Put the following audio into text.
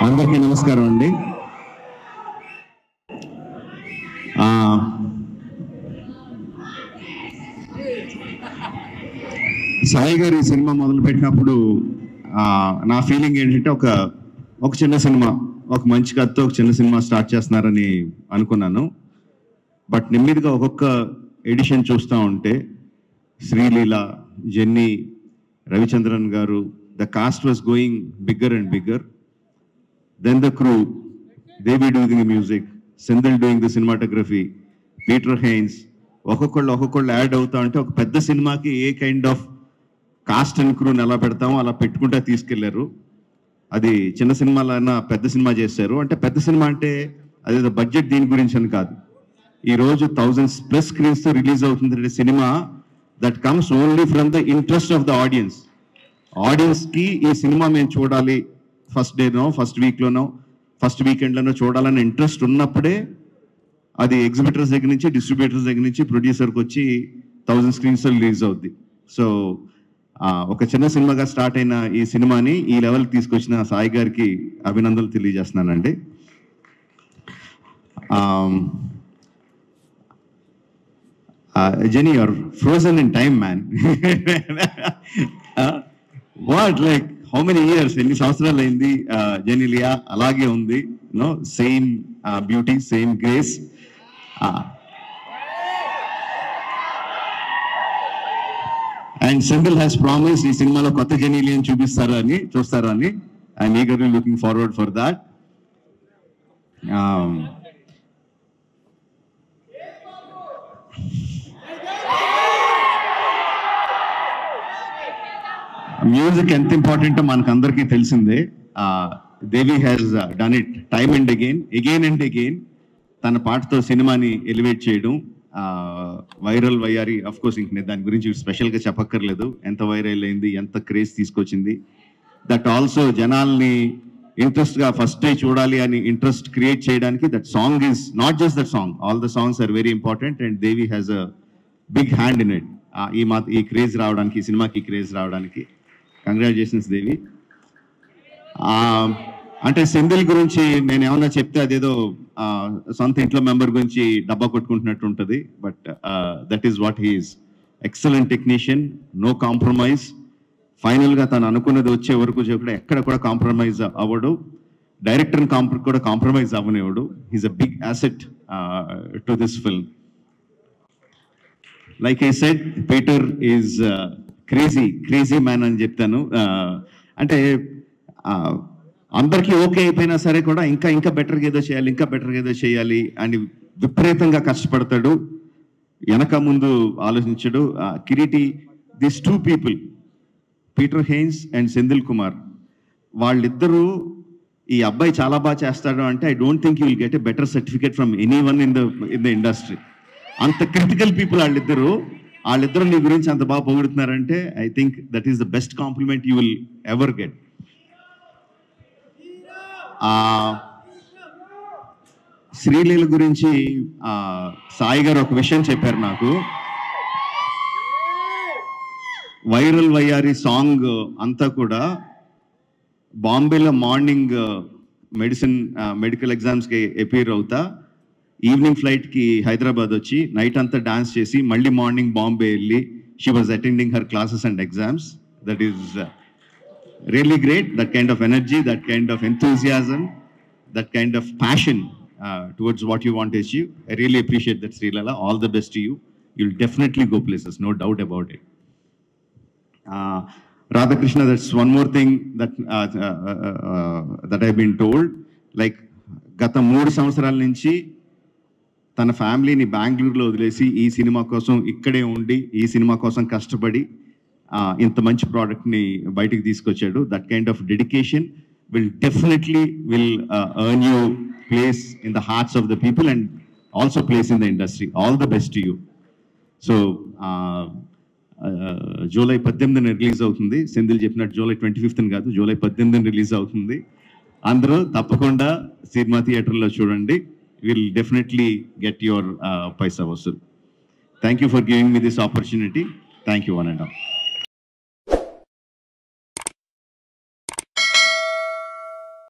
అందరికీ నమస్కారం అండి. సాయి గారు ఈ సినిమా మొదలు పెట్టినప్పుడు నా ఫీలింగ్ ఏంటంటే ఒక చిన్న సినిమా, ఒక మంచి కథతో ఒక చిన్న సినిమా స్టార్ట్ చేస్తున్నారని అనుకున్నాను. బట్ నెమ్మదిగా ఒక్కొక్క ఎడిషన్ చూస్తూ ఉంటే శ్రీలీల, జెన్నీ, రవిచంద్రన్ గారు, the cost was going bigger and bigger. Then the crew, they be doing the music, Sendil doing the cinematography, Peter Haynes, ఒక్కొక్కళ్ళు యాడ్ అవుతా ఉంటే ఒక పెద్ద సినిమాకి ఏ కైండ్ ఆఫ్ కాస్ట్ అండ్ క్రూని ఎలా పెడతామో అలా పెట్టుకుంటా తీసుకెళ్లారు. అది చిన్న సినిమాలైనా పెద్ద సినిమా చేశారు. అంటే పెద్ద సినిమా అంటే అదేదో బడ్జెట్ దీని గురించి అని కాదు. ఈరోజు 1000+ స్క్రీన్స్తో రిలీజ్ అవుతుంది cinema that comes only from the interest of the ఆడియన్స్కి ఈ సినిమా మేము చూడాలి, ఫస్ట్ డేనో, ఫస్ట్ వీక్లోనో, ఫస్ట్ వీకెండ్లోనో చూడాలని ఇంట్రెస్ట్ ఉన్నప్పుడే అది ఎగ్జిబిటర్స్ దగ్గర నుంచి, డిస్ట్రిబ్యూటర్స్ దగ్గర నుంచి ప్రొడ్యూసర్కి వచ్చి 1000 స్క్రీన్స్లో రిలీజ్ అవుద్ది. సో ఒక చిన్న సినిమాగా స్టార్ట్ అయిన ఈ సినిమాని ఈ లెవెల్కి తీసుకొచ్చిన సాయి గారికి అభినందనలు తెలియజేస్తున్నానండి. Jenny, you're frozen in time, man. What, like, how many years? ఎన్ని సంవత్సరాలు అయింది జెనీలియా? అలాగే ఉంది, no, same beauty, same grace. And Senthil has promise ఈ సినిమాలో కొత్త జెనీలియాని చూస్తారా అని I'm eagerly looking forward for that. Music ఎంత ఇంపార్టెంటో మనకు అందరికీ తెలిసిందే. Devi has done it time and again and again. తన పాటతో సినిమాని ఎలివేట్ చేయడం, వైరల్ వయ్యారి, అఫ్ కోర్స్ ఇంక దాని గురించి స్పెషల్గా చెప్పక్కర్లేదు. ఎంత వైరల్ అయింది, ఎంత క్రేజ్ తీసుకొచ్చింది. దట్ ఆల్సో జనాల్ని ఇంట్రెస్ట్గా ఫస్ట్ డే చూడాలి అని ఇంట్రెస్ట్ క్రియేట్ చేయడానికి that song is not just that song, all the songs are very important and Devi has a big hand in it. ఈ క్రేజ్ రావడానికి, ఈ సినిమాకి క్రేజ్ రావడానికి కంగ్రాచులేషన్స్ దేవి. అంటే సెంథిల్ గురించి నేను ఏమన్నా చెప్తే అదేదో సొంత ఇంట్లో మెంబర్ గురించి డబ్బా కొట్టుకుంటున్నట్టు ఉంటుంది. But that is what he is. Excellent technician, no compromise. ఫైనల్గా తను అనుకున్నది వచ్చే వరకు చెప్పడం ఎక్కడ కూడా కాంప్రమైజ్ అవ్వడు. డైరెక్టర్ని కూడా కాంప్రమైజ్ అవ్వనివ్వడు. He's a big asset to this film. Like I said, Peter is crazy man అని చెప్తాను. అంటే అందరికీ ఓకే అయిపోయినా సరే కూడా ఇంకా బెటర్గా ఏదో చేయాలి అని విపరీతంగా కష్టపడతాడు. వెనక ముందు ఆలోచించడు. Kireeti, this 2 people, Peter Hein and Senthil Kumar, వాళ్ళిద్దరూ ఈ అబ్బాయి చాలా బాగా చేస్తాడు అంటే I don't think you will get a better certificate from anyone in the industry. అంత క్రిటికల్ పీపుల్ వాళ్ళిద్దరూ నీ గురించి అంత బాగా పొగుడుతున్నారంటే I think that is the best compliment you will ever get. Sreeleela గురించి సాయి గారు ఒక విషయం చెప్పారు నాకు. వైరల్ వయ్యారి సాంగ్ అంతా కూడా బాంబేలో మార్నింగ్ మెడికల్ ఎగ్జామ్స్కి అపీర్ అవుతా, ఈవినింగ్ ఫ్లైట్కి హైదరాబాద్ వచ్చి నైట్ అంతా డాన్స్ చేసి మళ్ళీ మార్నింగ్ బాంబే వెళ్ళి she was attending her classes and exams. That is really great. That kind of energy, that kind of enthusiasm, that kind of passion towards what you want to achieve. I really appreciate that, Srilala. All the best to you. You'll definitely go places, no doubt about it. Radhakrishna, that's one more thing that I've been told. Like, గత 3 సంవత్సరాల నుంచి తన ఫ్యామిలీని బెంగళూరులో వదిలేసి ఈ cinema కోసం ఇక్కడే ఉండి ఈ సినిమా కోసం కష్టపడి ఇంత మంచి ప్రోడక్ట్ని బయటికి తీసుకొచ్చాడు. That kind of dedication will definitely earn you place in the hearts of the people and also place in the industry. All the best to you. So July 18th release అవుతుంది. సెంథిల్ చెప్పినట్టు July 25th కాదు, July 18th release అవుతుంది. అందరూ తప్పకుండా cinema థియేటర్లో చూడండి. Will definitely get your paisa vasool. Thank you for giving me this opportunity. Thank you, one and all.